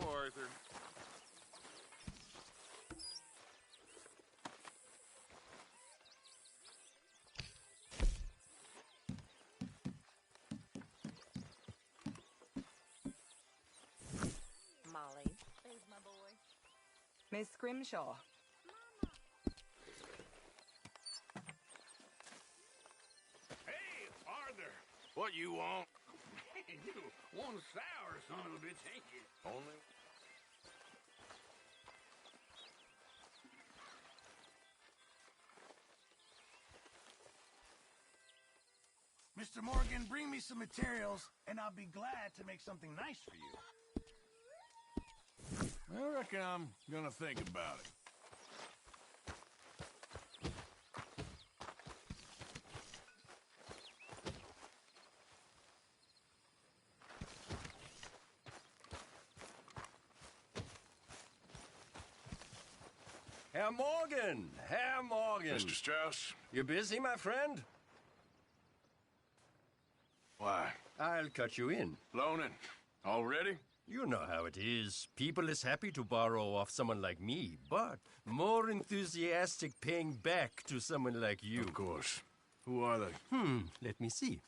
Arthur. Molly. There's my boy. Miss Grimshaw. Hey, Arthur. What you want? You one sour son of a bitch, ain't you? Only... Mr. Morgan, bring me some materials, and I'll be glad to make something nice for you. I reckon I'm gonna think about it. Herr Morgan! Herr Morgan! Mr. Strauss? You busy, my friend? Why? I'll cut you in. Loaning? Already? You know how it is. People is happy to borrow off someone like me, but more enthusiastic paying back to someone like you. Of course. Who are they? Let me see.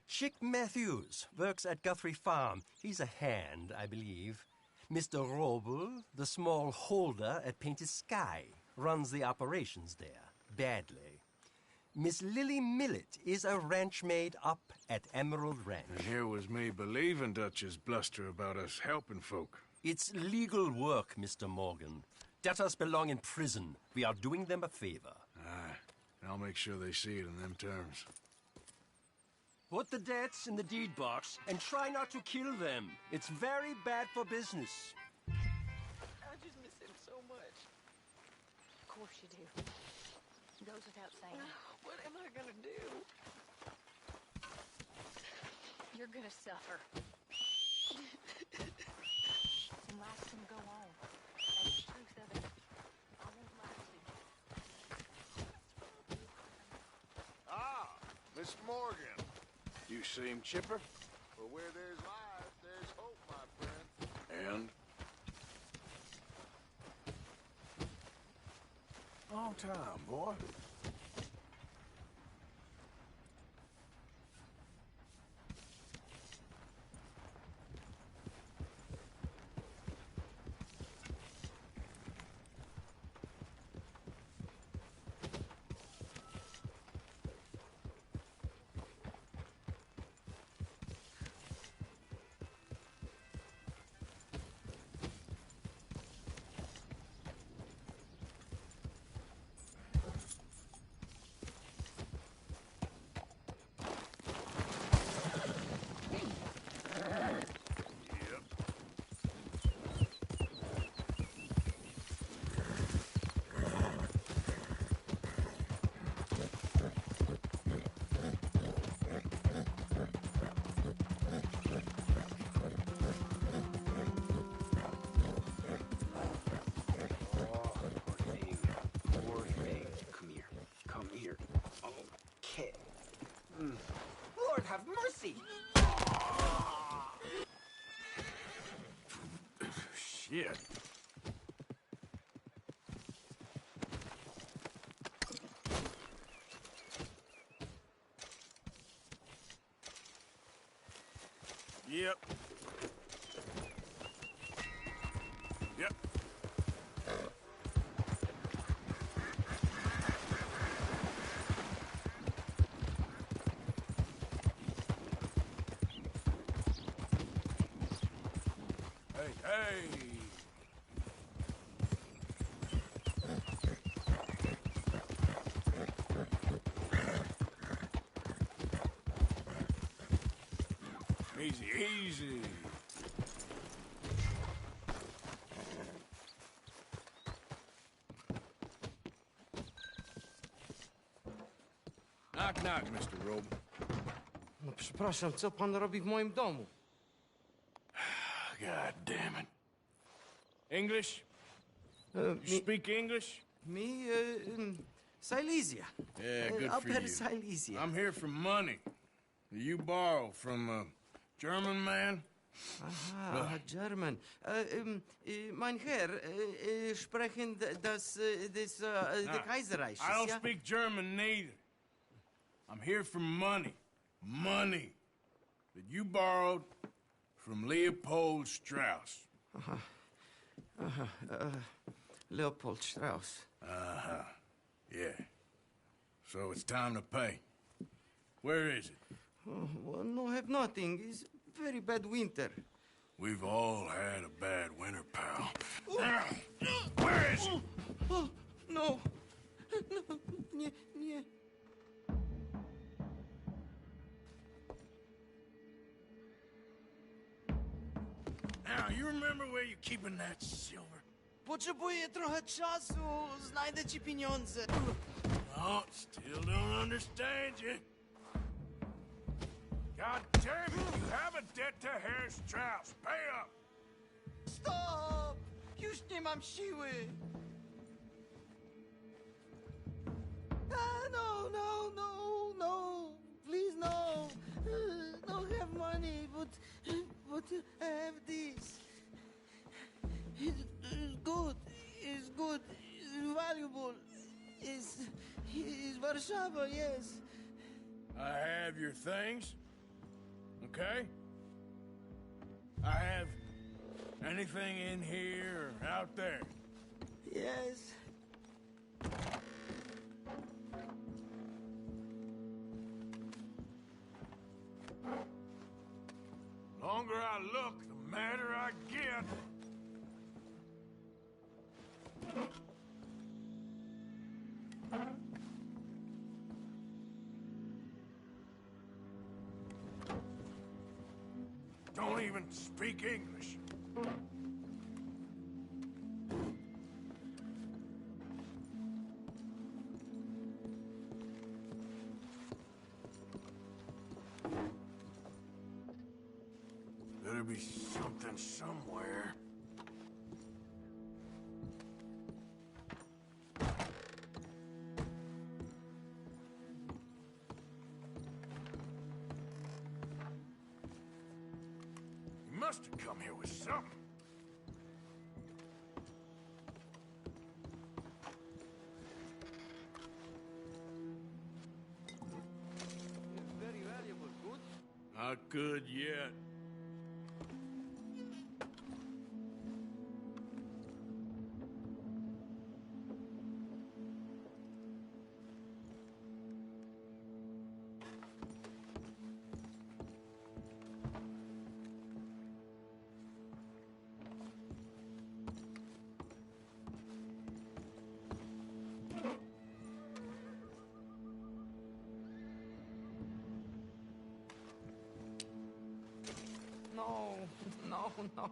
Chick Matthews works at Guthrie Farm. He's a hand, I believe. Mr. Roble, the small holder at Painted Sky, runs the operations there, badly. Miss Lily Millet is a ranch maid up at Emerald Ranch. And here was me believing Dutch's bluster about us helping folk. It's legal work, Mr. Morgan. Debtors belong in prison. We are doing them a favor. Aye, and I'll make sure they see it in them terms. Put the debts in the deed box and try not to kill them. It's very bad for business. I just miss him so much. Of course you do. Goes without saying. What am I gonna do? You're gonna suffer. And life's gonna go on. That's the truth of it. I won't lie to you. Ah, Miss Morgan. You seem chipper. But where there's life, there's hope, my friend. And? Long time, boy. Lord have mercy! Shit. Yep. Yep. Hey! Easy, easy. Knock, knock, Mr. Robe. No przepraszam, co pan robi w moim domu? God damn it. English? Uh, You speak English? Me, Silesia. Yeah, good Up for at you. Silesia. I'm here for money. You borrow from a German man? Aha, German. Mein Herr, sprechen the Kaiserreich, I don't ja? speak German neither. I'm here for money. Money that you borrowed from Leopold Strauss. Leopold Strauss. Yeah. So it's time to pay. Where is it? Oh, well, no, have nothing. It's very bad winter. We've all had a bad winter, pal. Where is it? Oh, no. No, nie. Now, you remember where you're keeping that silver? Potrzebuję trochę czasu. Znajdę ci pieniądze. Oh, still don't understand you. God damn it, you have a debt to Herr Strauss. Pay up! Stop! Już nie mam siły. No. Please, no. Don't have money, but I have this. It's good. It's good. It's valuable. It's Warszawa, yes. I have your things, okay? I have anything in here or out there. Yes. Longer I look, the madder I get. Don't even speak English. Better be something somewhere. You must have come here with something. Very valuable, good? Not good yet.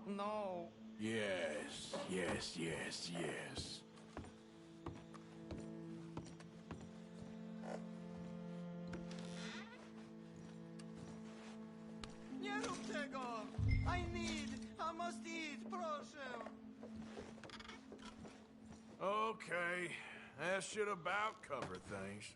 No. Yes. Nie rób tego! I must eat, proszę! Okay, that should about cover things.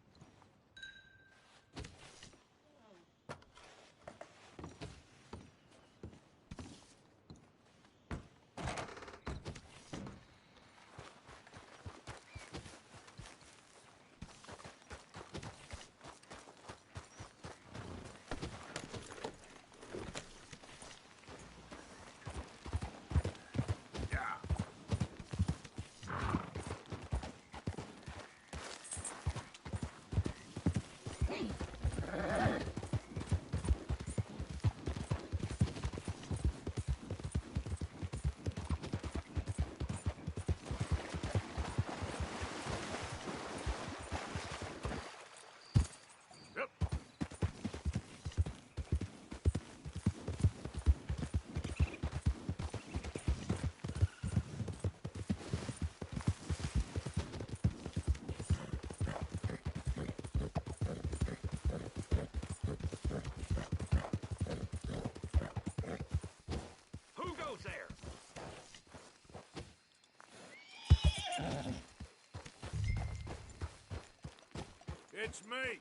It's me.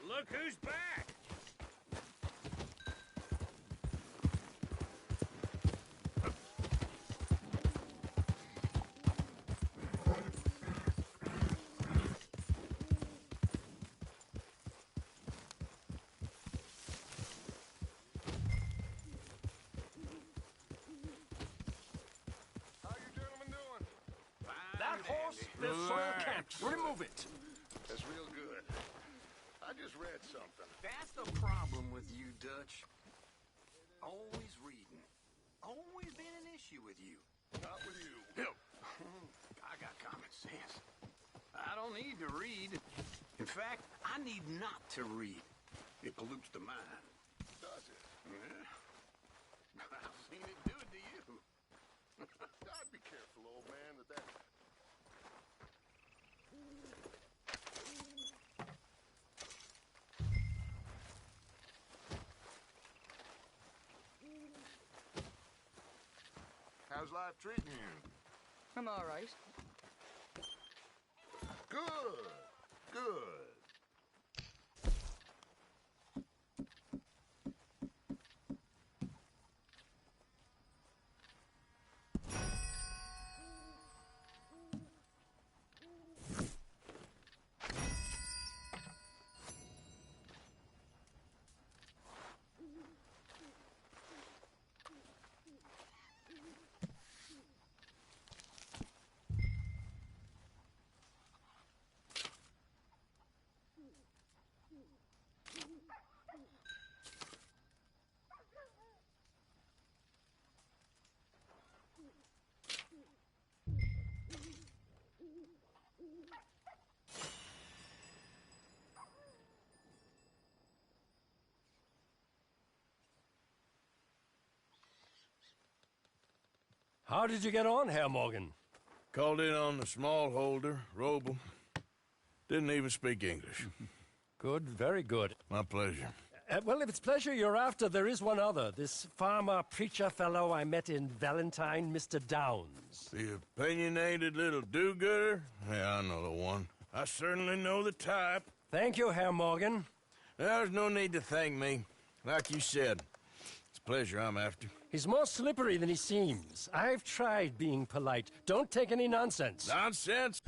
Look who's back. horse, Andy. there's soil Relax. camps. Remove it. That's real good. I just read something. That's the problem with you, Dutch. Always reading. Always been an issue with you. Not with you. I got common sense. I don't need to read. In fact, I need not to read. It pollutes the mind. Does it? Yeah. I've seen it do it to you. God, be careful, old man, that... How's life treating you? I'm all right. Good. Good. How did you get on, Herr Morgan? Called in on the smallholder, Roble. Didn't even speak English. Good, very good. My pleasure. Well, if it's pleasure you're after, there is one other. This farmer preacher fellow I met in Valentine, Mr. Downs. The opinionated little do-gooder? Yeah, I know the one. I certainly know the type. Thank you, Herr Morgan. There's no need to thank me. Like you said, it's pleasure I'm after. He's more slippery than he seems. I've tried being polite. Don't take any nonsense. Nonsense?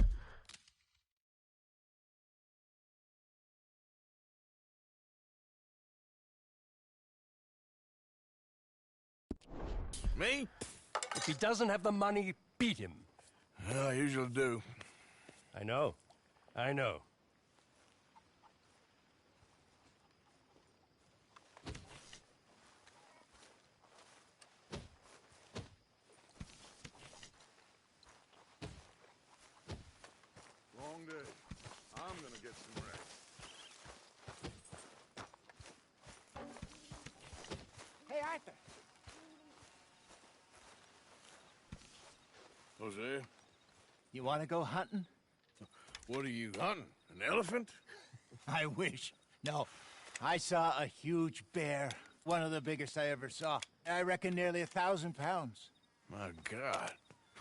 Me? If he doesn't have the money, beat him. Well, I usually do. I know. I know. Long day. I'm gonna get some rest. Hey, Arthur. Hosea, You want to go hunting? what are you hunting? An elephant? I wish. No. I saw a huge bear. One of the biggest I ever saw. I reckon nearly 1,000 pounds. My God.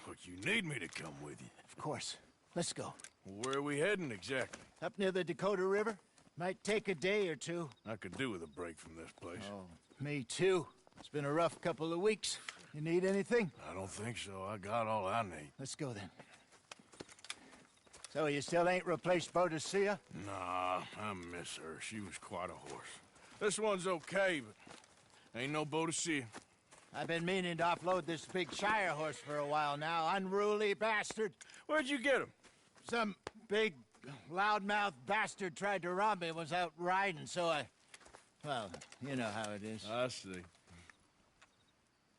Look, you need me to come with you. Of course. Let's go. Where are we heading exactly? Up near the Dakota River. Might take a day or two. I could do with a break from this place. Oh, me too. It's been a rough couple of weeks. You need anything? I don't think so. I got all I need. Let's go then. So you still ain't replaced Boadicea? Nah, I miss her. She was quite a horse. This one's okay, but ain't no Boadicea. I've been meaning to offload this big Shire horse for a while now. Unruly bastard. Where'd you get him? Some big, loudmouth bastard tried to rob me, was out riding, so well, you know how it is. I see.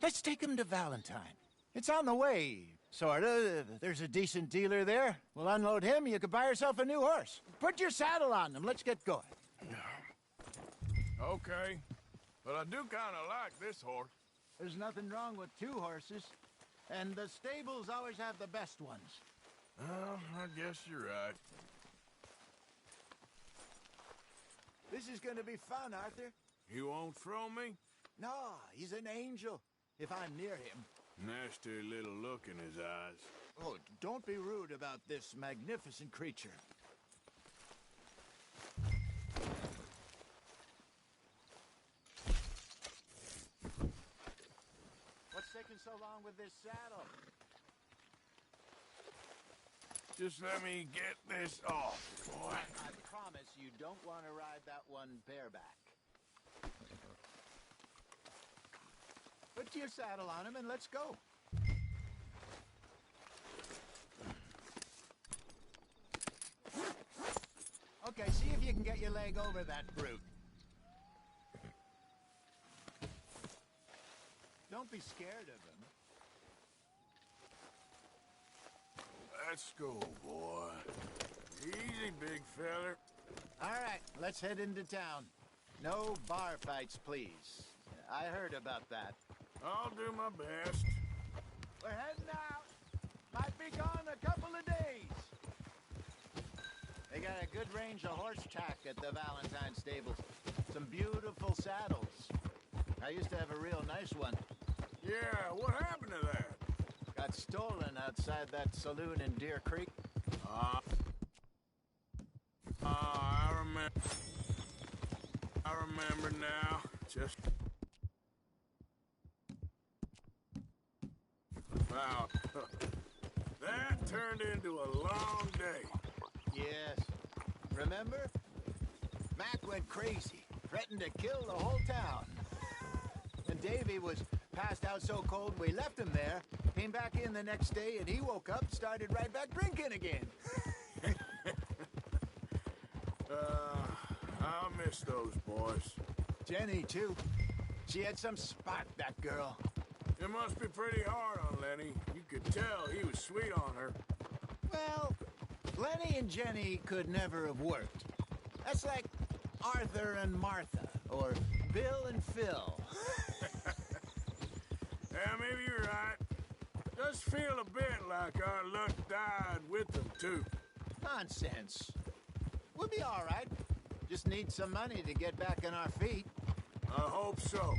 Let's take him to Valentine. It's on the way, sorta. There's a decent dealer there. We'll unload him, you could buy yourself a new horse. Put your saddle on him, let's get going. Okay, but I do kind of like this horse. There's nothing wrong with two horses, and the stables always have the best ones. Well, I guess you're right. This is gonna be fun, Arthur. You won't throw me? No, he's an angel, if I'm near him. Nasty little look in his eyes. Oh, don't be rude about this magnificent creature. What's taking so long with this saddle? Just let me get this off, boy. I promise you don't want to ride that one bareback. Put your saddle on him and let's go. can get your leg over that brute. Don't be scared of him. Let's go, boy. Easy, big feller. All right, let's head into town. No bar fights, please. I heard about that. I'll do my best. We're heading out. Might be gone a couple of days. They got a good range of horse tack at the Valentine stables. Some beautiful saddles. I used to have a real nice one. Yeah, what happened to that? Got stolen outside that saloon in Deer Creek. I remember. I remember now. Just wow. That turned into a long day. Yes. Remember? Mac went crazy, threatened to kill the whole town. And Davy was passed out so cold we left him there, came back in the next day, and he woke up, started right back drinking again. I'll miss those boys. Jenny, too. She had some spot, that girl. It must be pretty hard on Lenny. You could tell he was sweet on her. Well, Lenny and Jenny could never have worked. That's like Arthur and Martha, or Bill and Phil. Yeah, maybe you're right. Does feel a bit like our luck died with them, too. Nonsense. We'll be all right. Just need some money to get back on our feet. I hope so.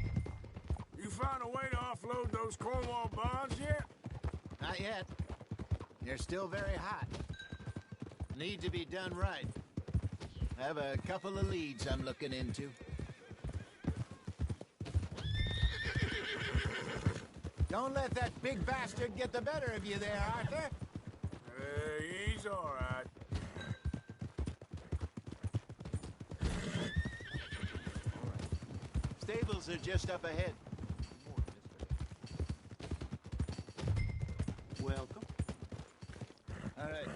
You found a way to offload those Cornwall bonds yet? Not yet. They're still very hot. Need to be done right. I have a couple of leads I'm looking into. Don't let that big bastard get the better of you there, Arthur. He's all right. Stables are just up ahead. Welcome. All right.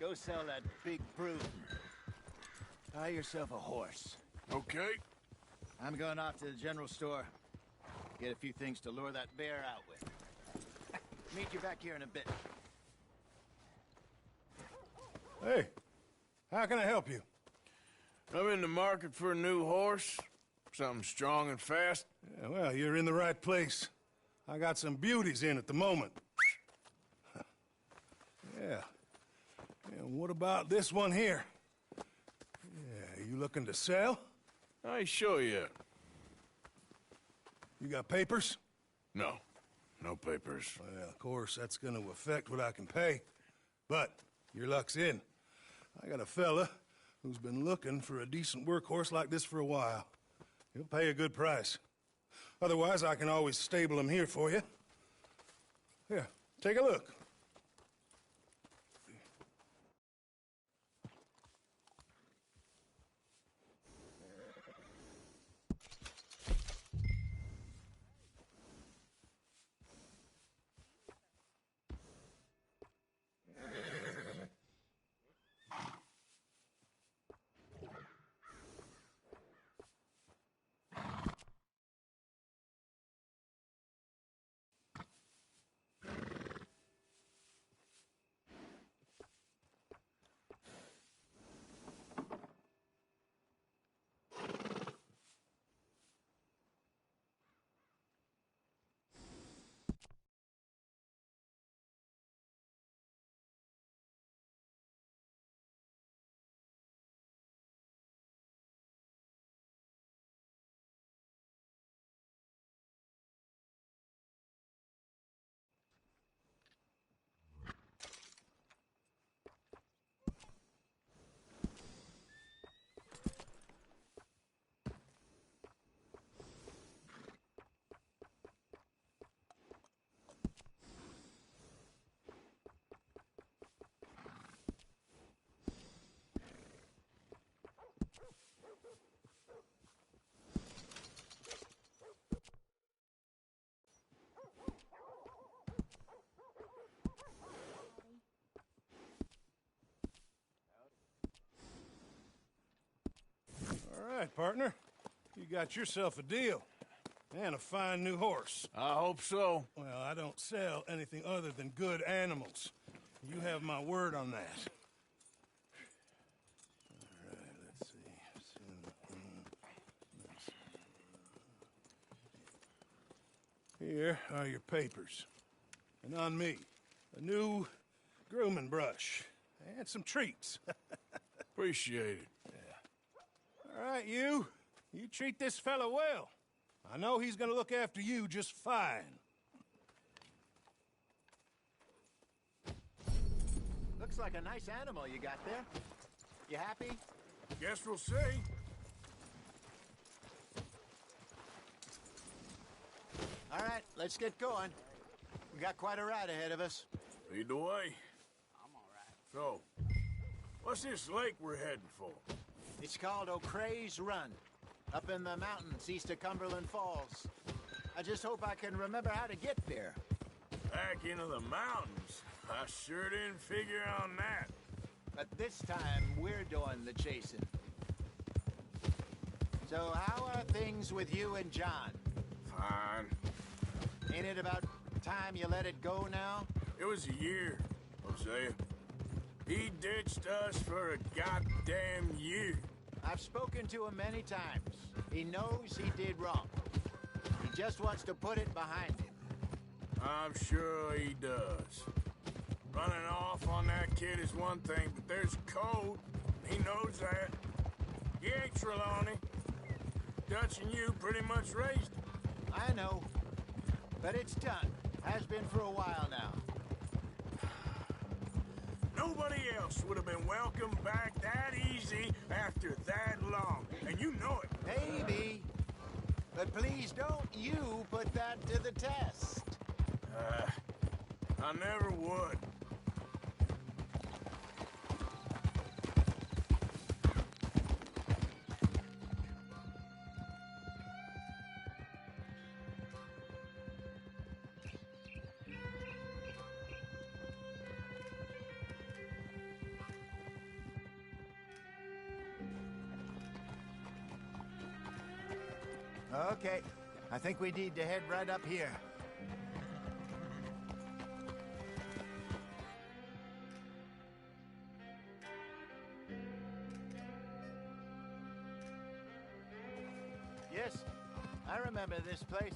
Go sell that big brute. Buy yourself a horse. Okay. I'm going off to the general store. Get a few things to lure that bear out with. Meet you back here in a bit. Hey, how can I help you? I'm in the market for a new horse. Something strong and fast. Yeah, well, you're in the right place. I got some beauties in at the moment. Yeah. And what about this one here? Yeah, you looking to sell? I ain't sure yet. You got papers? No. No papers. Well, of course, that's going to affect what I can pay. But your luck's in. I got a fella who's been looking for a decent workhorse like this for a while. He'll pay a good price. Otherwise, I can always stable him here for you. Here, take a look. right, partner. You got yourself a deal. And a fine new horse. I hope so. Well, I don't sell anything other than good animals. You have my word on that. All right, let's see. Here are your papers. And on me, a new grooming brush. And some treats. Appreciate it. All right, you. You treat this fella well. I know he's gonna look after you just fine. Looks like a nice animal you got there. You happy? Guess we'll see. All right, let's get going. We got quite a ride ahead of us. Lead the way. I'm all right. So, what's this lake we're heading for? It's called O'Creagh's Run, up in the mountains east of Cumberland Falls. I just hope I can remember how to get there. Back into the mountains? I sure didn't figure on that. But this time, we're doing the chasing. So how are things with you and John? Fine. Ain't it about time you let it go now? It was a year, Hosea. He ditched us for a goddamn year. I've spoken to him many times. He knows he did wrong. He just wants to put it behind him. I'm sure he does. Running off on that kid is one thing, but there's code. He knows that. He ain't Trelawney. Dutch and you pretty much raised him. I know. But it's done. Has been for a while now. Nobody else would have been welcomed back that easy after that long. And you know it. Maybe. But please don't you put that to the test. I never would. Okay. I think we need to head right up here. Yes, I remember this place.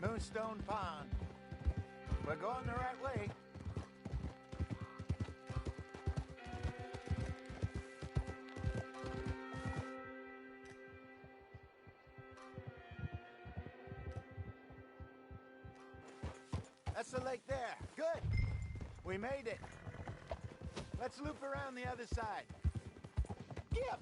Moonstone Pond. We're going the right way. That's the lake there. Good. We made it. Let's loop around the other side. Yep.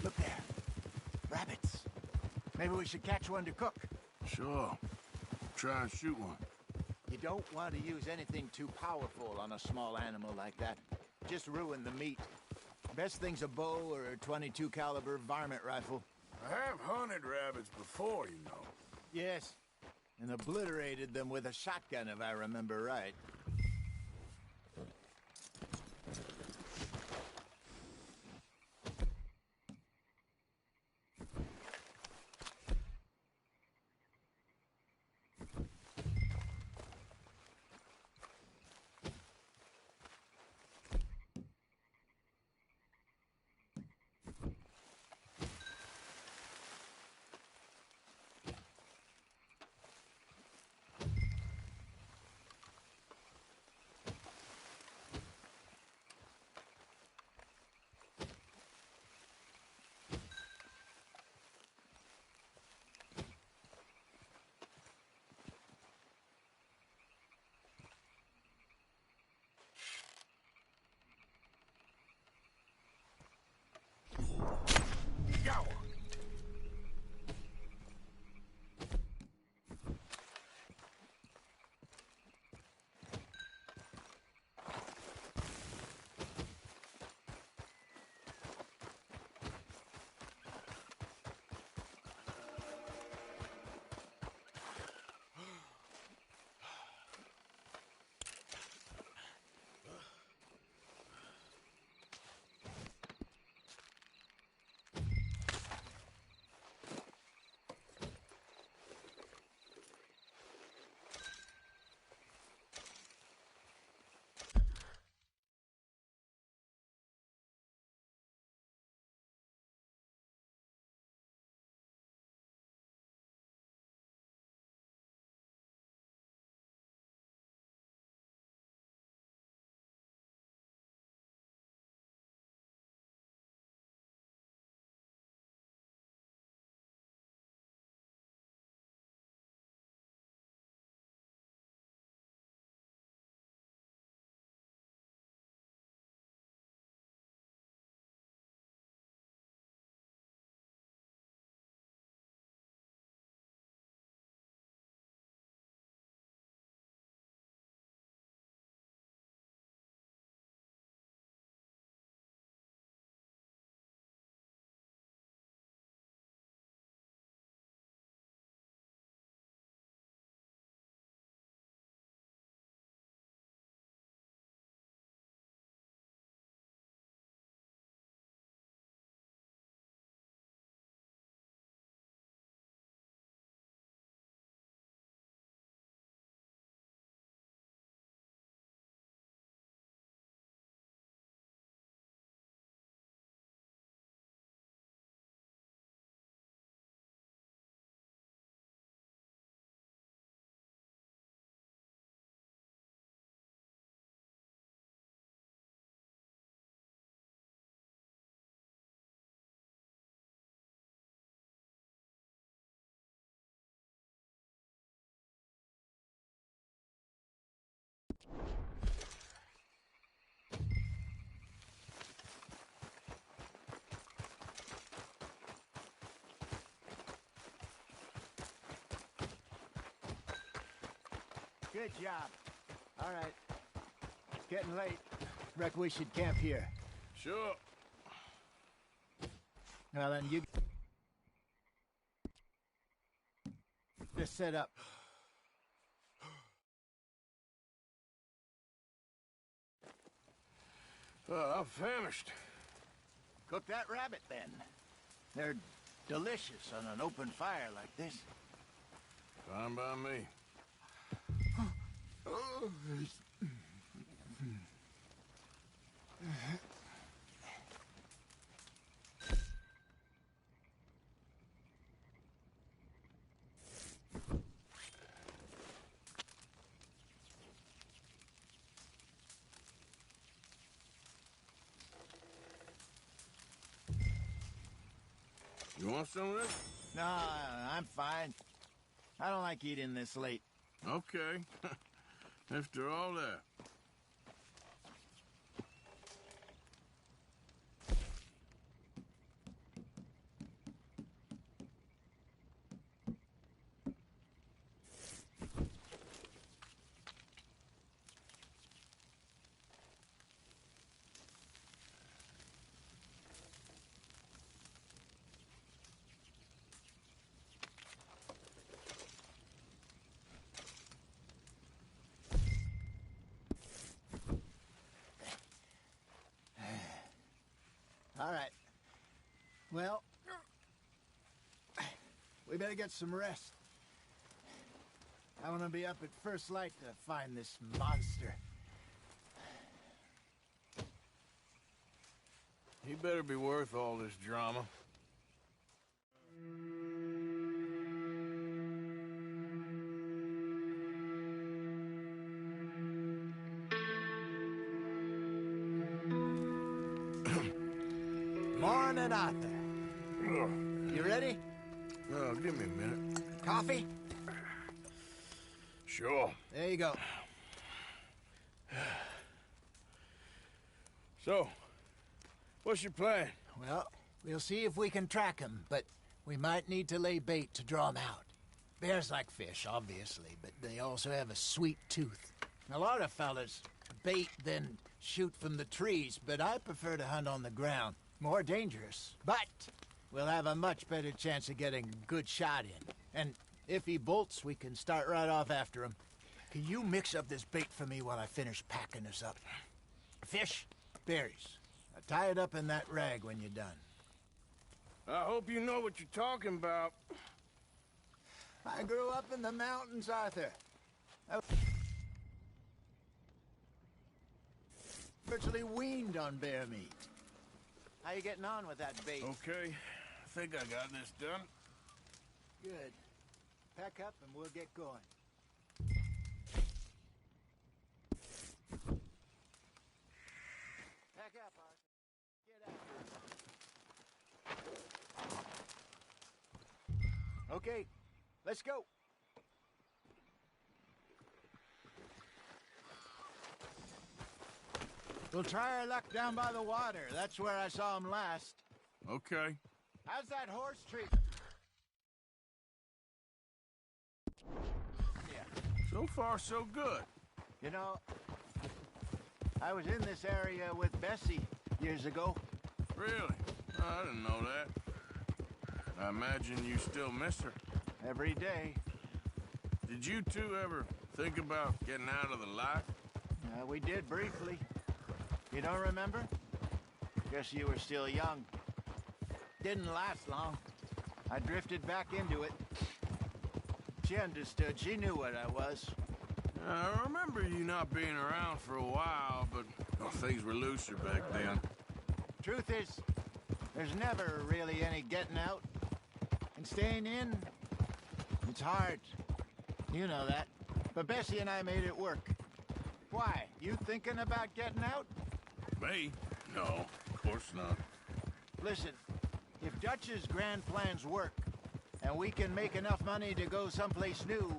Look there. Rabbits. Maybe we should catch one to cook. Sure. Try and shoot one. You don't want to use anything too powerful on a small animal like that. Just ruin the meat. Best thing's a bow or a .22 caliber varmint rifle. I have hunted rabbits before, you know. Yes. And obliterated them with a shotgun, if I remember right. Good job. All right. It's getting late. Reckon we should camp here. Sure. Well, then you... just set up. I'm famished. Cook that rabbit, then. They're delicious on an open fire like this. Fine by me. You want some of this? No, I'm fine. I don't like eating this late. Okay. After all that. All right. Well, we better get some rest. I want to be up at first light to find this monster. He better be worth all this drama. Morning, Arthur. You ready? Oh, give me a minute. Coffee? Sure. There you go. So, what's your plan? Well, we'll see if we can track him, but we might need to lay bait to draw him out. Bears like fish, obviously, but they also have a sweet tooth. A lot of fellas bait, then shoot from the trees, but I prefer to hunt on the ground. More dangerous, but we'll have a much better chance of getting a good shot in. And if he bolts, we can start right off after him. Can you mix up this bait for me while I finish packing this up? Fish, berries. Now tie it up in that rag when you're done. I hope you know what you're talking about. I grew up in the mountains, Arthur. I was virtually weaned on bear meat. How you getting on with that bait? Okay, I think I got this done. Good. Pack up and we'll get going. Pack up, Arthur. Get after it. Okay, let's go. We'll try our luck down by the water. That's where I saw him last. Okay. How's that horse treat? Yeah. So far, so good. You know, I was in this area with Bessie years ago. Really? I didn't know that. I imagine you still miss her. Every day. Did you two ever think about getting out of the life? We did briefly. You don't remember? Guess you were still young. Didn't last long. I drifted back into it. She understood. She knew what I was. I remember you not being around for a while, but things were looser back then. Truth is, there's never really any getting out. And staying in, it's hard. You know that. But Bessie and I made it work. Why? You thinking about getting out? Me? No, of course not. Listen, if Dutch's grand plans work, and we can make enough money to go someplace new,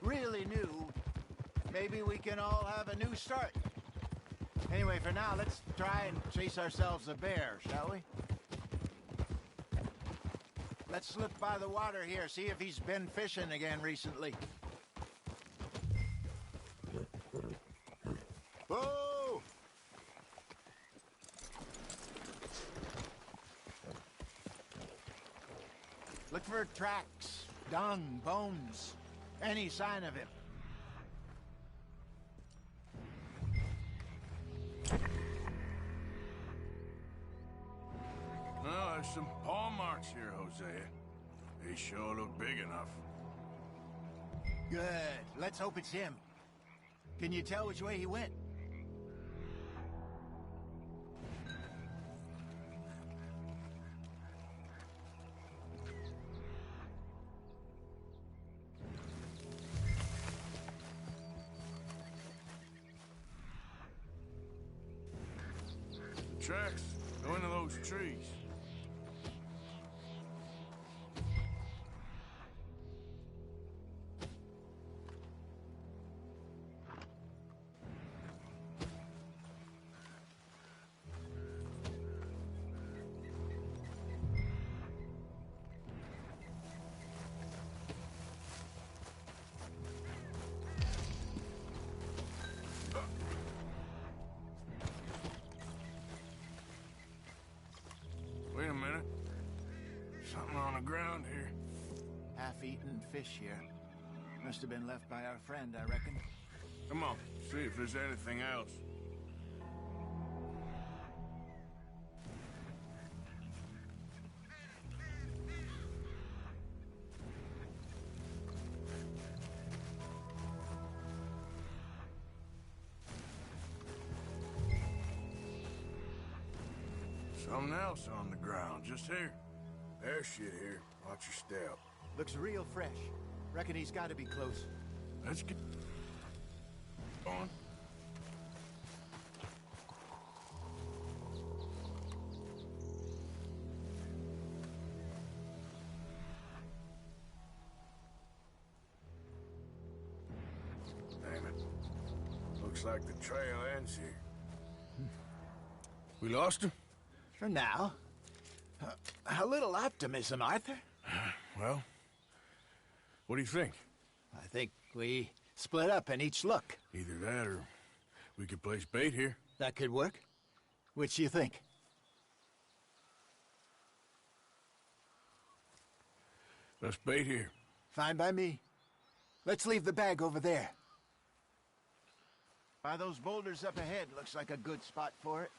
really new, maybe we can all have a new start. Anyway, for now, let's try and chase ourselves a bear, shall we? Let's slip by the water here, see if he's been fishing again recently. Look for tracks, dung, bones, any sign of him. Well, there's some paw marks here, Hosea. They sure look big enough. Good. Let's hope it's him. Can you tell which way he went? The tracks go into those trees. Wait a minute. Something on the ground here. Half-eaten fish here. Must have been left by our friend, I reckon. Come on, see if there's anything else. Something else on the ground, just here. There's shit here. Watch your step. Looks real fresh. Reckon he's got to be close. Let's get on. Damn it. Looks like the trail ends here. We lost him? For now. A little optimism, Arthur. Well, what do you think? I think we split up and each look. Either that or we could place bait here. That could work. Which do you think? Let's bait here. Fine by me. Let's leave the bag over there. By those boulders up ahead, looks like a good spot for it.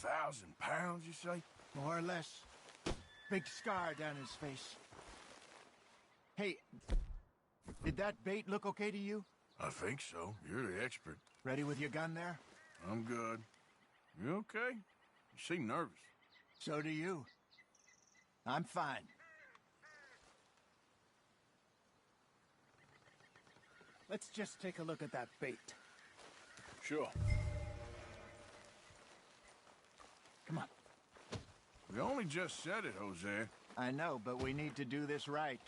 £1,000, you say? More or less. Big scar down his face. Hey, did that bait look okay to you? I think so. You're the expert. Ready with your gun there? I'm good. You okay? You seem nervous. So do you. I'm fine. Let's just take a look at that bait. Sure. Come on. We only just said it, Hosea. I know, but we need to do this right.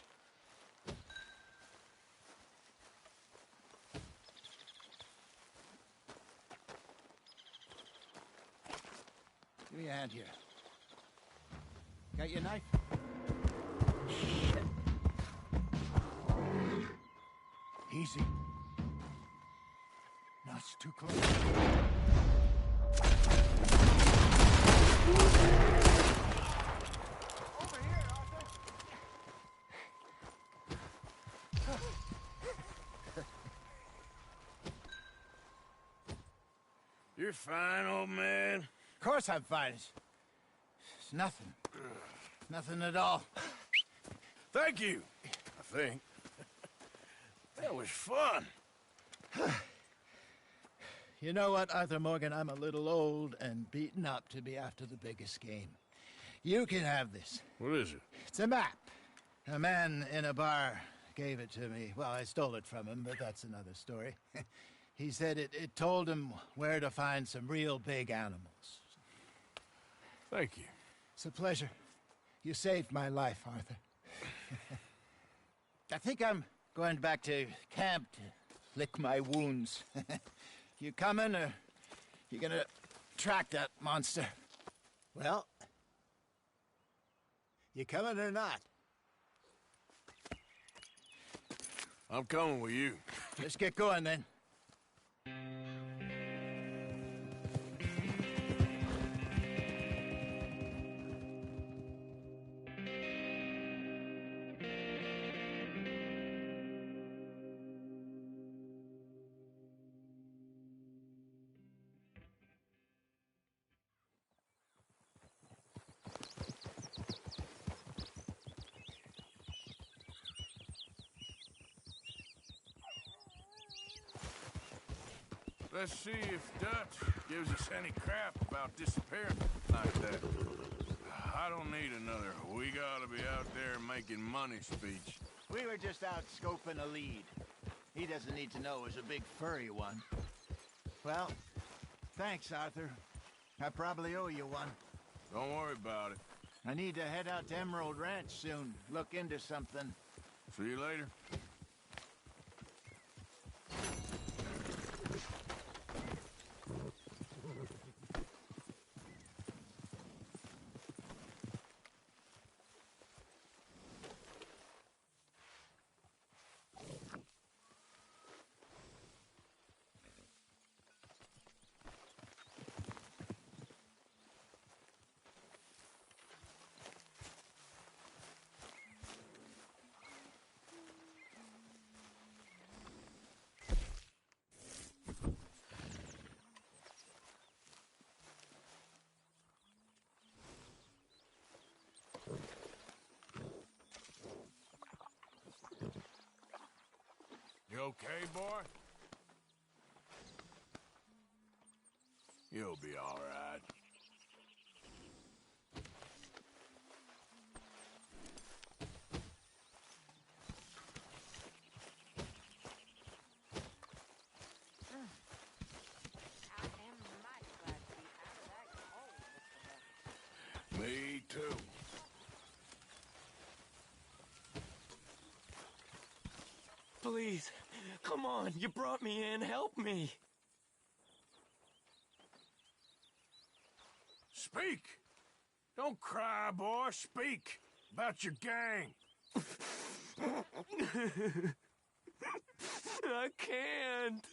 Give me a hand here. Got your knife? Shit. Easy. No, it's too close. Over here, Arthur. You're fine, old man. Of course I'm fine. It's nothing. Nothing at all. Thank you, I think. That was fun. You know what, Arthur Morgan? I'm a little old and beaten up to be after the biggest game. You can have this. What is it? It's a map. A man in a bar gave it to me. Well, I stole it from him, but that's another story. He said it told him where to find some real big animals. Thank you. It's a pleasure. You saved my life, Arthur. I think I'm going back to camp to lick my wounds. You coming, or you gonna track that monster? Well, you coming or not? I'm coming with you. Let's get going, then. Let's see if Dutch gives us any crap about disappearing like that. I don't need another "we gotta be out there making money" speech. We were just out scoping a lead. He doesn't need to know it was a big furry one. Well, thanks, Arthur. I probably owe you one. Don't worry about it. I need to head out to Emerald Ranch soon. Look into something. See you later. You okay, boy? You'll be all right. I am mighty glad to be out of that hole, Mr. Hunt. Me too. Please, come on, you brought me in, help me. Speak! Don't cry, boy. Speak about your gang. I can't.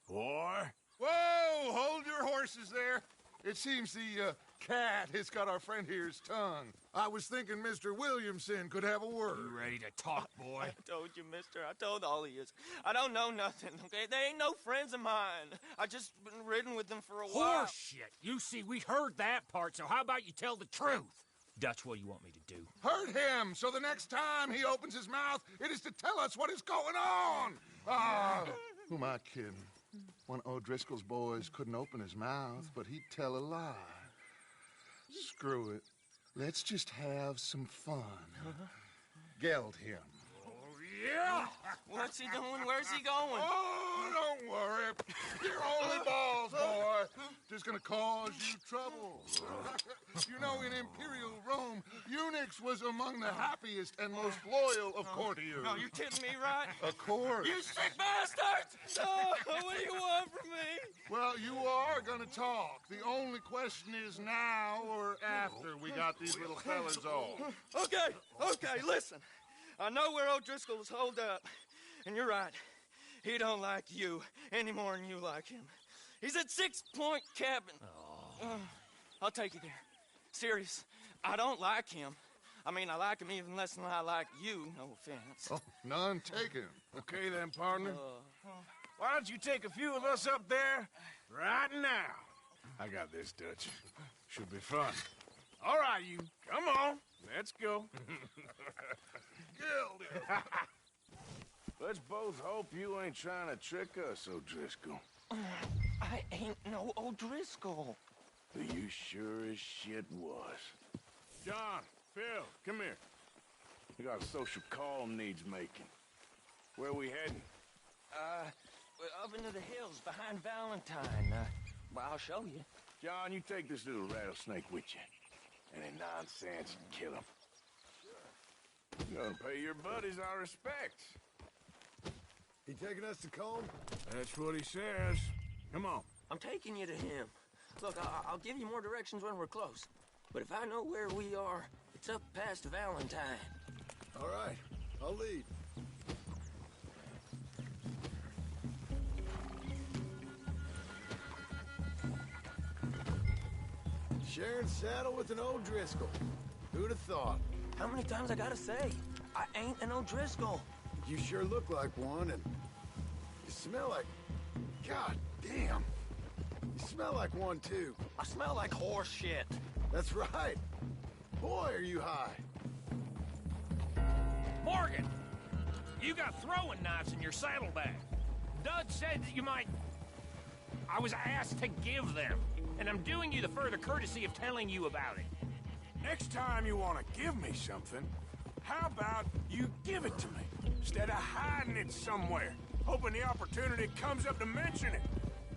Boy? Whoa! Hold your horses there. It seems the cat has got our friend here's tongue. I was thinking Mr. Williamson could have a word. You ready to talk, boy? I told you, mister. I told all of you. I don't know nothing, okay? They ain't no friends of mine. I just been riding with them for a while. Horseshit! You see, we heard that part, so how about you tell the truth? Dutch, what do you want me to do? Hurt him, so the next time he opens his mouth, it is to tell us what is going on. Ah, who am I kidding? One of O'Driscoll's boys couldn't open his mouth, but he'd tell a lie. Screw it. Let's just have some fun. Geld him. Yeah! What's he doing? Where's he going? Oh, don't worry. You're only balls, boy. Just gonna cause you trouble. You know, in Imperial Rome, eunuchs was among the happiest and most loyal of courtiers. No, you kidding me, right? Of course. You sick bastards! Oh, what do you want from me? Well, you are gonna talk. The only question is now or after we got these little fellas off. Okay, listen. I know where O'Driscoll's holed up, and you're right. He don't like you any more than you like him. He's at 6 Point Cabin. I'll take you there. Serious, I don't like him. I mean, I like him even less than I like you, no offense. Oh, none taken. Okay then, partner. Why don't you take a few of us up there right now? I got this, Dutch. Should be fun. All right, you. Come on. Let's go. Gilded. Let's both hope you ain't trying to trick us, O'Driscoll. I ain't no O'Driscoll. You sure as shit was. John, Phil, come here. We got a social call needs making. Where we heading? Up into the hills behind Valentine. Well, I'll show you. John, you take this little rattlesnake with you. Any nonsense, kill him. You're gonna pay your buddies our respects. He taking us to Combe? That's what he says. Come on. I'm taking you to him. Look, I'll give you more directions when we're close. But if I know where we are, it's up past Valentine. All right, I'll lead. Sharing saddle with an O'Driscoll. Who'd have thought? How many times I gotta say? I ain't an O'Driscoll. You sure look like one, and you smell like... God damn. You smell like one, too. I smell like horse shit. That's right. Boy, are you high. Morgan! You got throwing knives in your saddlebag. Dud said that you might... I was asked to give them, and I'm doing you the further courtesy of telling you about it. Next time you want to give me something, how about you give it to me, instead of hiding it somewhere, hoping the opportunity comes up to mention it?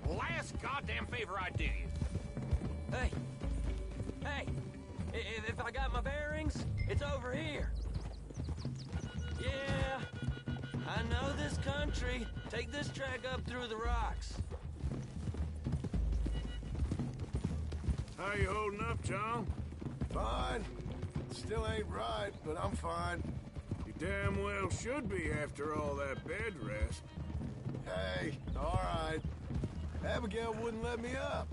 Last goddamn favor I do you. Hey! Hey! If I got my bearings, it's over here. Yeah, I know this country. Take this track up through the rocks. How you holding up, John? Fine. Still ain't right, but I'm fine. You damn well should be after all that bed rest. Hey, all right. Abigail wouldn't let me up.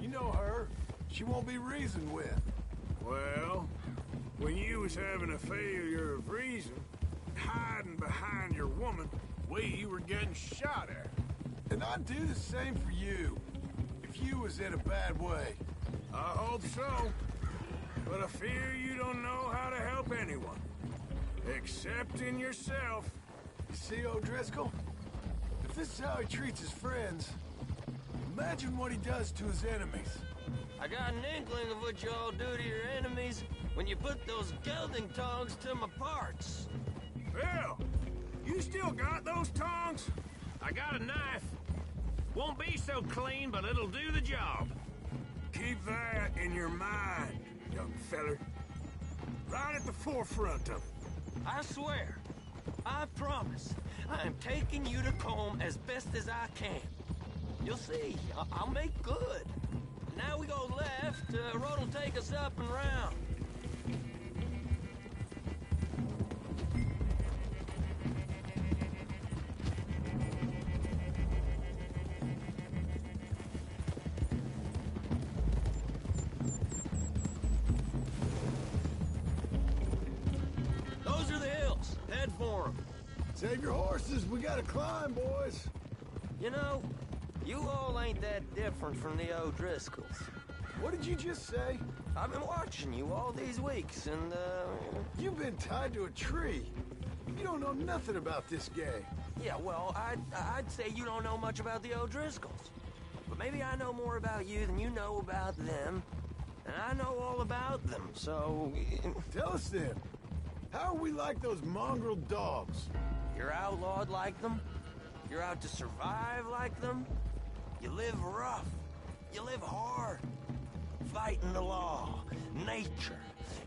You know her. She won't be reasoned with. Well, when you was having a failure of reason, hiding behind your woman, we were getting shot at. And I'd do the same for you, if you was in a bad way. I hope so. But I fear you don't know how to help anyone. Except in yourself. You see, O'Driscoll? If this is how he treats his friends, imagine what he does to his enemies. I got an inkling of what you all do to your enemies when you put those gelding tongs to my parts. Bill, you still got those tongs? I got a knife. Won't be so clean, but it'll do the job. Keep that in your mind, young feller. Right at the forefront of it. I swear, I promise, I am taking you to Combe as best as I can. You'll see, I'll make good. Now we go left, road will take us up and round. Those are the hills. Head for them. Save your horses. We gotta climb, boys. You know, you all ain't that different from the O'Driscolls. What did you just say? I've been watching you all these weeks, and, You've been tied to a tree. You don't know nothing about this gang. Yeah, well, I'd say you don't know much about the O'Driscolls. But maybe I know more about you than you know about them. And I know all about them, so... Tell us then. How are we like those mongrel dogs? You're outlawed like them. You're out to survive like them. You live rough. You live hard. Fighting the law. Nature.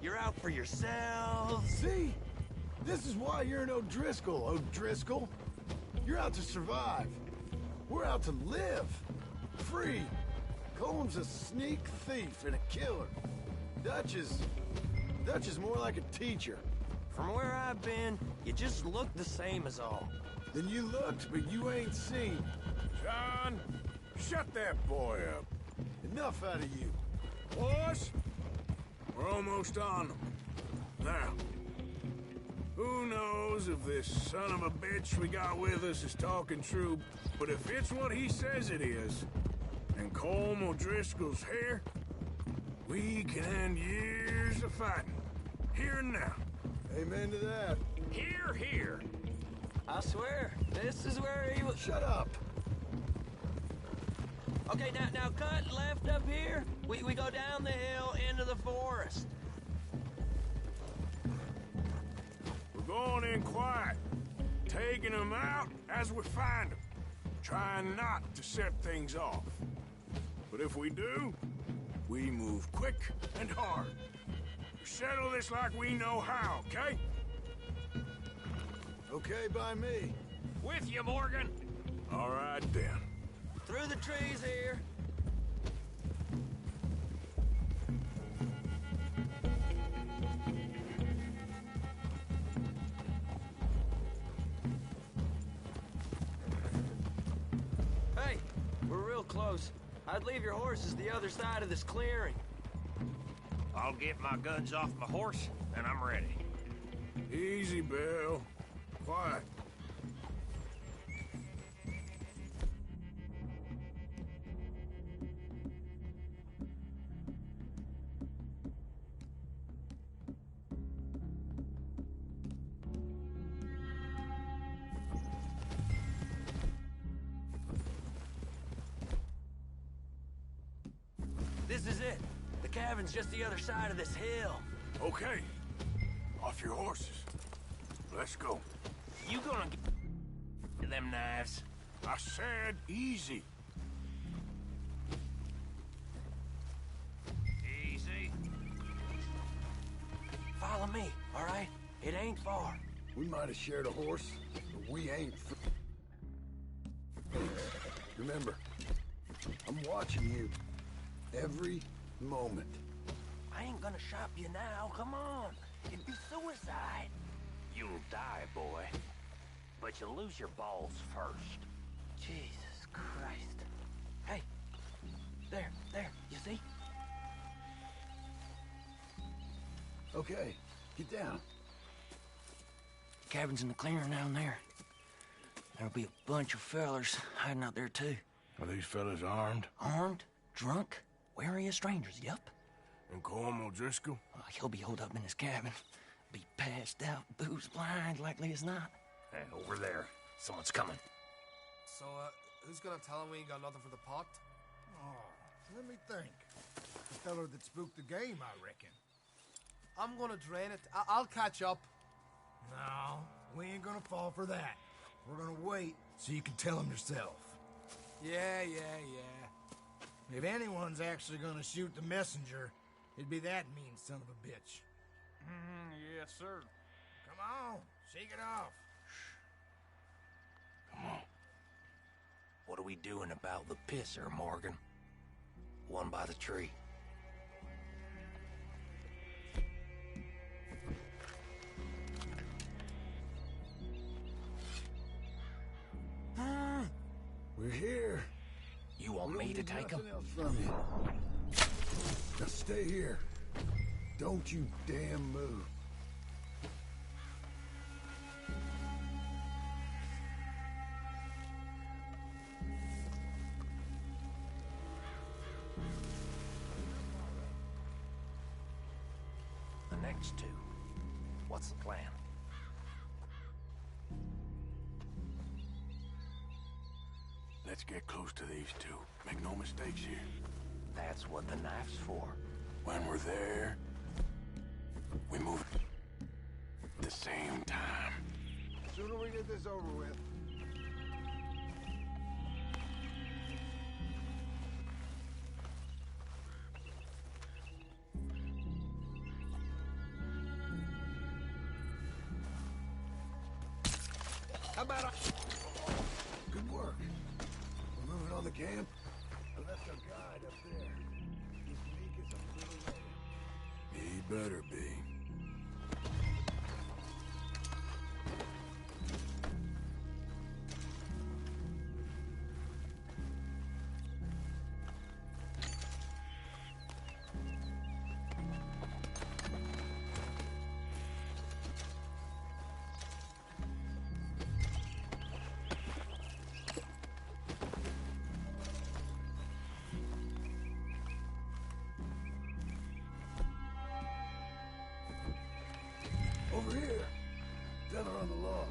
You're out for yourselves. See? This is why you're an O'Driscoll, O'Driscoll. You're out to survive. We're out to live. Free. Combs a sneak thief and a killer. Dutch is more like a teacher. From where I've been, you just look the same as all. Then you looked, but you ain't seen. John, shut that boy up. Enough out of you. Boys, we're almost on them. Now, who knows if this son of a bitch we got with us is talking true, but if it's what he says it is, and Colm O'Driscoll's here, we can end years of fighting. Here and now. Amen to that. Here, here. I swear, this is where he was... Shut up. Okay, now cut left up here. We go down the hill into the forest. We're going in quiet, taking them out as we find them, trying not to set things off. But if we do, we move quick and hard. We settle this like we know how, okay? Okay by me. With you, Morgan. All right, then. Through the trees here. Hey, we're real close. I'd leave your horses the other side of this clearing. I'll get my guns off my horse, and I'm ready. Easy, Bill. Quiet. This is it. The cabin's just the other side of this hill. Okay. Off your horses. Let's go. You gonna get them knives? I said easy. Easy. Follow me, all right? It ain't far. We might have shared a horse, but we ain't. Remember, I'm watching you every moment. I ain't gonna shop you now. Come on. It'd be suicide. You'll die, boy. But you'll lose your balls first. Jesus Christ. Hey, there, you see? Okay, get down. Cabin's in the clearing down there. There'll be a bunch of fellers hiding out there, too. Are these fellas armed? Armed, drunk, wary of strangers, yup. And Colm O'Driscoll? He'll be holed up in his cabin. Be passed out, booze blind, likely as not. Hey, over there. Someone's coming. So, who's gonna tell him we ain't got nothing for the pot? Oh, let me think. The feller that spooked the game, I reckon. I'm gonna drain it. I'll catch up. No, we ain't gonna fall for that. We're gonna wait so you can tell him yourself. Yeah. If anyone's actually gonna shoot the messenger, it'd be that mean son of a bitch. Yes, sir. Come on, shake it off. Come on. What are we doing about the pisser, Morgan? One by the tree. We're here. You want me to take him? Nothing else from you. Now stay here. Don't you damn move. The next two. What's the plan? Let's get close to these two. Make no mistakes here. That's what the knife's for. When we're there, we move at the same time. Sooner we get this over with. How about good work. We're moving on the camp. I left our guide up there. He's meek as a little lamb. He better be. Over here. Feller on the log.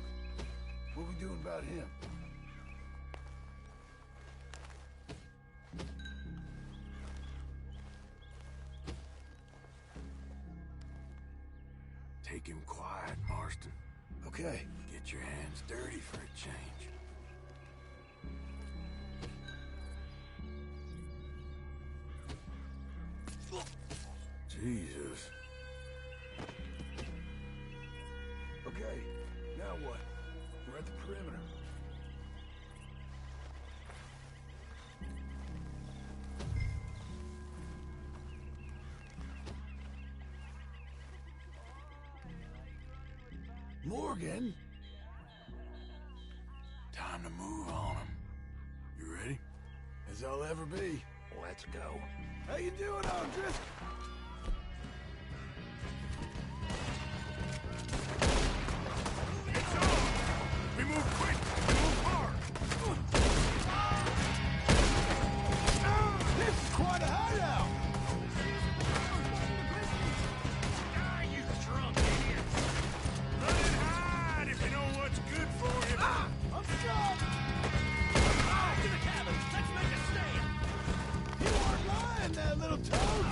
What we doing about him? Take him quiet, Marston. Okay. Get your hands dirty for a change. Jesus. Okay, now what? We're at the perimeter. Morgan? Time to move on him. You ready? As I'll ever be. Let's go. How you doing, O'Driscoll? It's on! We move quick! We move hard! This is quite a hideout! Ah, you drunk idiots! Run and hide if you know what's good for you! I'm shot! To the cabin! Let's make a stand! You weren't lying there, little toad!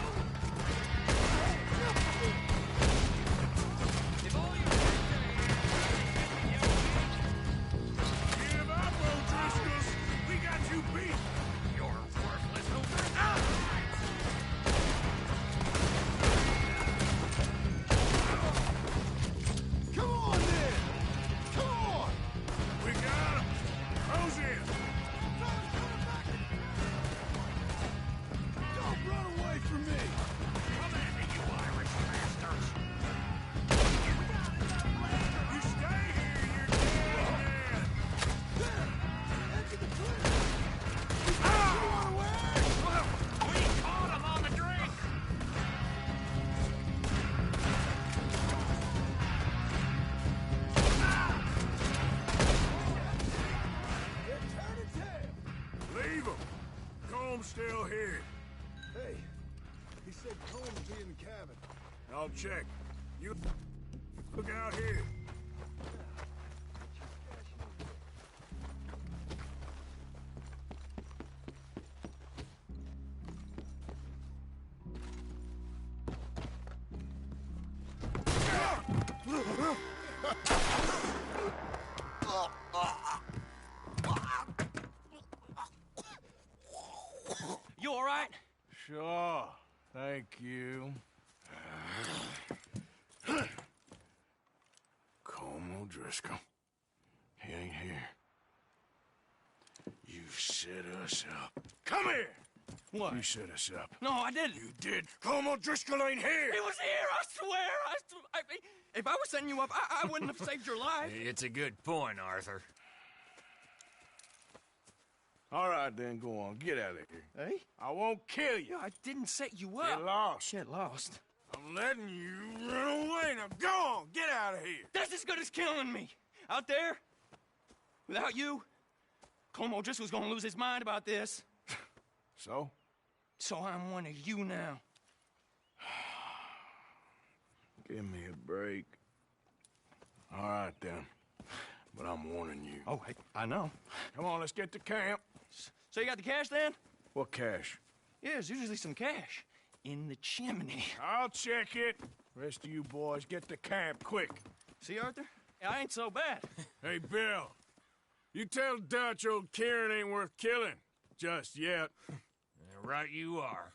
If all you Give up, O'Driscolls! We got you beat! You're worthless over. Come on, then! Come on! We got him! Close in! Don't run away from me! Come at me, you Irish bastards! You stay here, you're dead man! There! Edge of the cliff! Ah! You run away! We caught him on the drink! They're turning tail! Leave him! Comb's still here. Hey, he said Cole would be in the cabin. I'll check. You look out here. You all right? Sure. Thank you. Colm O'Driscoll. He ain't here. You set us up. Come here! What? You set us up. No, I didn't. You did. Colm O'Driscoll ain't here! He was here, I swear! If I was setting you up, I wouldn't have saved your life. It's a good point, Arthur. All right, then, go on. Get out of here. Hey? I won't kill you. I didn't set you up. Get lost. Get lost. I'm letting you run away. Now go on. Get out of here. That's as good as killing me. Out there, without you, Colm O'Driscoll's gonna lose his mind about this. So? So I'm one of you now. Give me a break. All right, then. But I'm warning you. Oh, hey, I know. Come on, let's get to camp. So you got the cash then? What cash? Yeah, there's usually some cash in the chimney. I'll check it. Rest of you boys, get to camp quick. See, Arthur? I ain't so bad. Hey, Bill. You tell Dutch old Kieran ain't worth killing. Just yet. Right you are.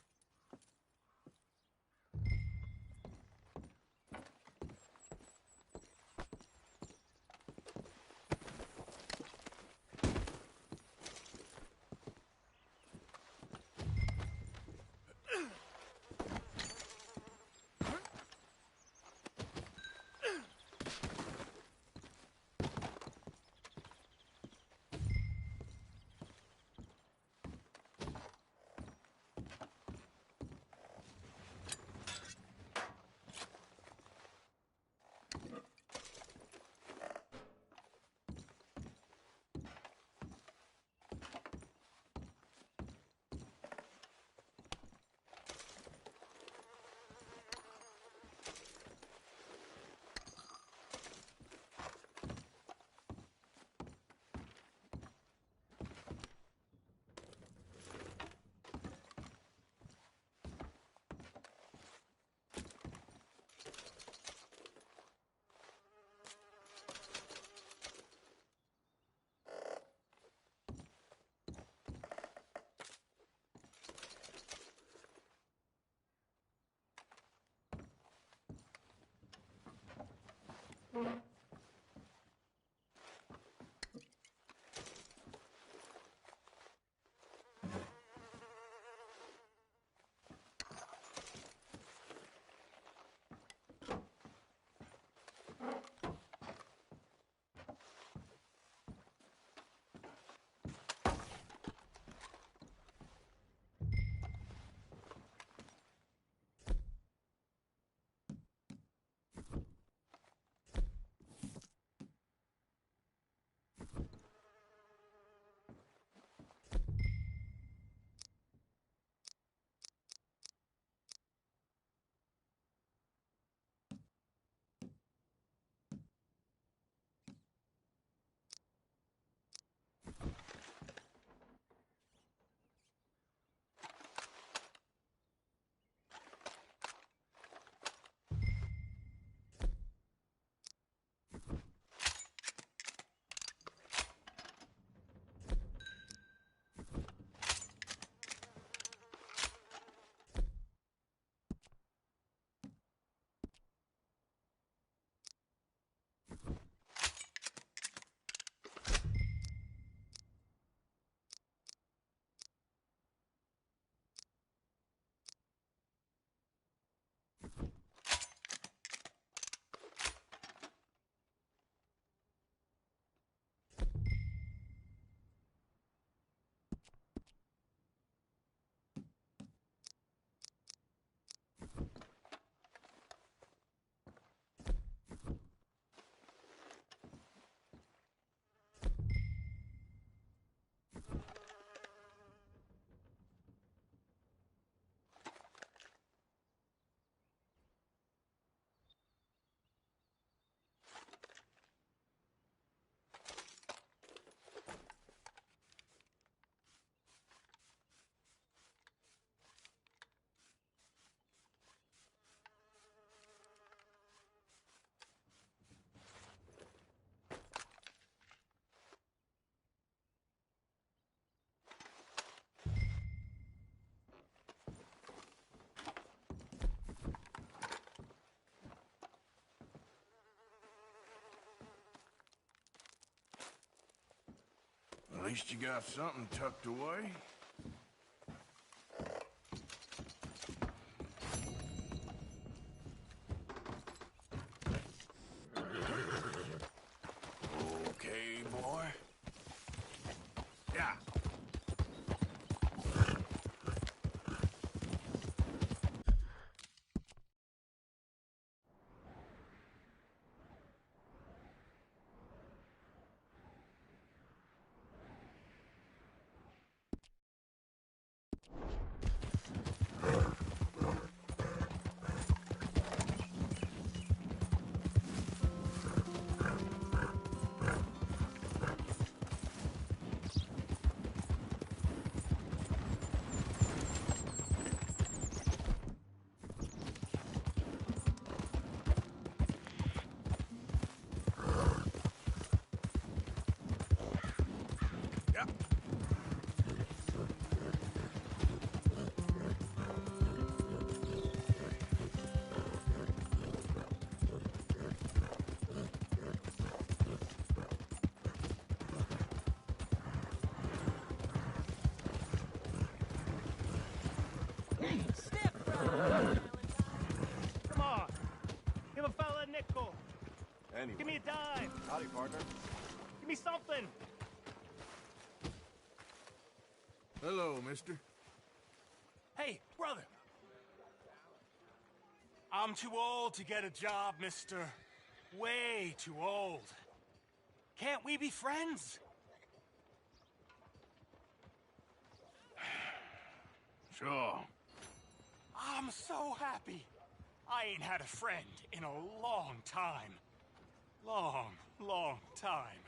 least you got something tucked away. Okay, boy. Yeah. Come on. Give a fella a nickel. Anyway. Give me a dime. Howdy, partner. Give me something. Hello, mister. Hey, brother. I'm too old to get a job, mister. Way too old. Can't we be friends? Sure. I'm so happy. I ain't had a friend in a long time. Long time.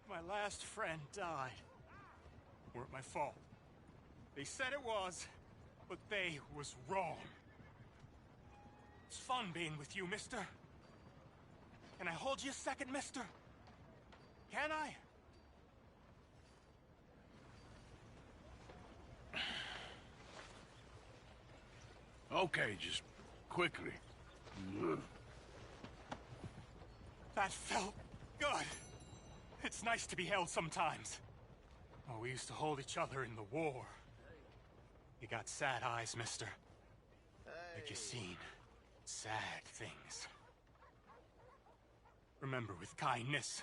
My last friend died. Weren't my fault. They said it was, but they was wrong. It's fun being with you, mister. Can I hold you a second, mister? Can I? Okay, just quickly. That felt good. It's nice to be held sometimes. Oh, we used to hold each other in the war. You got sad eyes, mister. Like you seen sad things. Remember with kindness.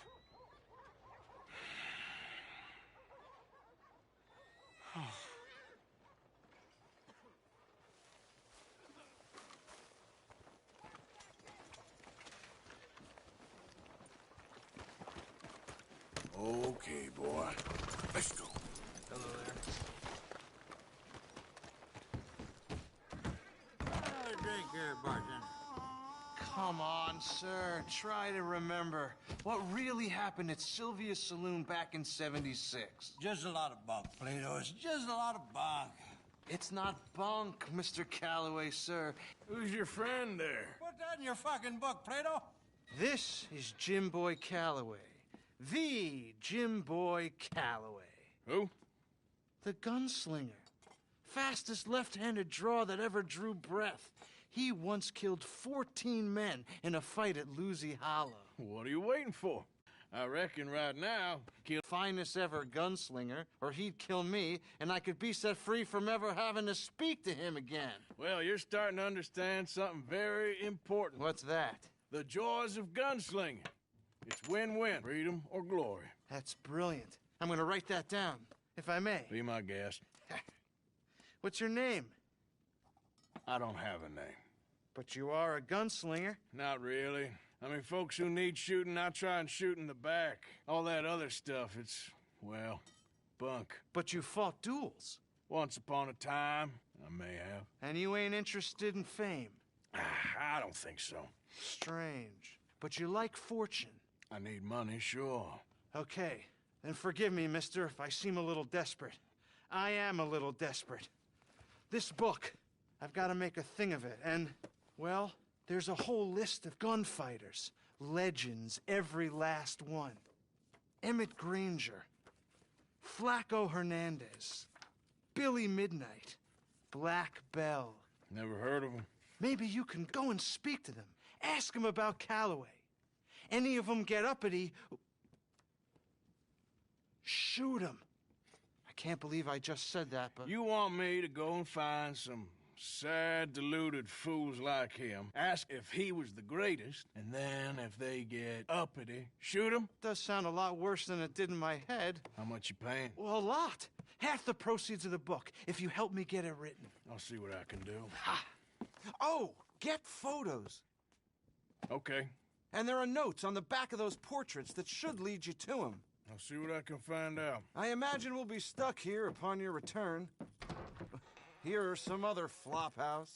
Okay, boy. Let's go. Hello there. Drink here, Barton. Come on, sir. Try to remember what really happened at Sylvia's Saloon back in '76. Just a lot of bunk, Plato. It's just a lot of bunk. It's not bunk, Mr. Calloway, sir. Who's your friend there? Put that in your fucking book, Plato. This is Jim Boy Calloway. The Jim Boy Calloway. Who? The gunslinger. Fastest left-handed draw that ever drew breath. He once killed 14 men in a fight at Lucy Hollow. What are you waiting for? I reckon right now, kill... Finest ever gunslinger, or he'd kill me, and I could be set free from ever having to speak to him again. Well, you're starting to understand something very important. What's that? The joys of gunslinging. It's win-win, freedom or glory. That's brilliant. I'm gonna write that down, if I may. Be my guest. What's your name? I don't have a name. But you are a gunslinger. Not really. I mean, folks who need shooting, I try and shoot in the back. All that other stuff, it's, well, bunk. But you fought duels. Once upon a time, I may have. And you ain't interested in fame. I don't think so. Strange. But you like fortune. I need money, sure. Okay, then forgive me, mister, if I seem a little desperate. I am a little desperate. This book, I've got to make a thing of it, and, well, there's a whole list of gunfighters. Legends, every last one. Emmett Granger, Flaco Hernandez, Billy Midnight, Black Bell. Never heard of them. Maybe you can go and speak to them. Ask them about Calloway. Any of them get uppity, shoot shoot him. I can't believe I just said that, but... You want me to go and find some sad, deluded fools like him, ask if he was the greatest, and then if they get uppity, shoot him? Does sound a lot worse than it did in my head. How much you paying? Well, a lot. Half the proceeds of the book, if you help me get it written. I'll see what I can do. Ha! Oh, get photos. Okay. And there are notes on the back of those portraits that should lead you to him. I'll see what I can find out. I imagine we'll be stuck here upon your return. Here or some other flop house.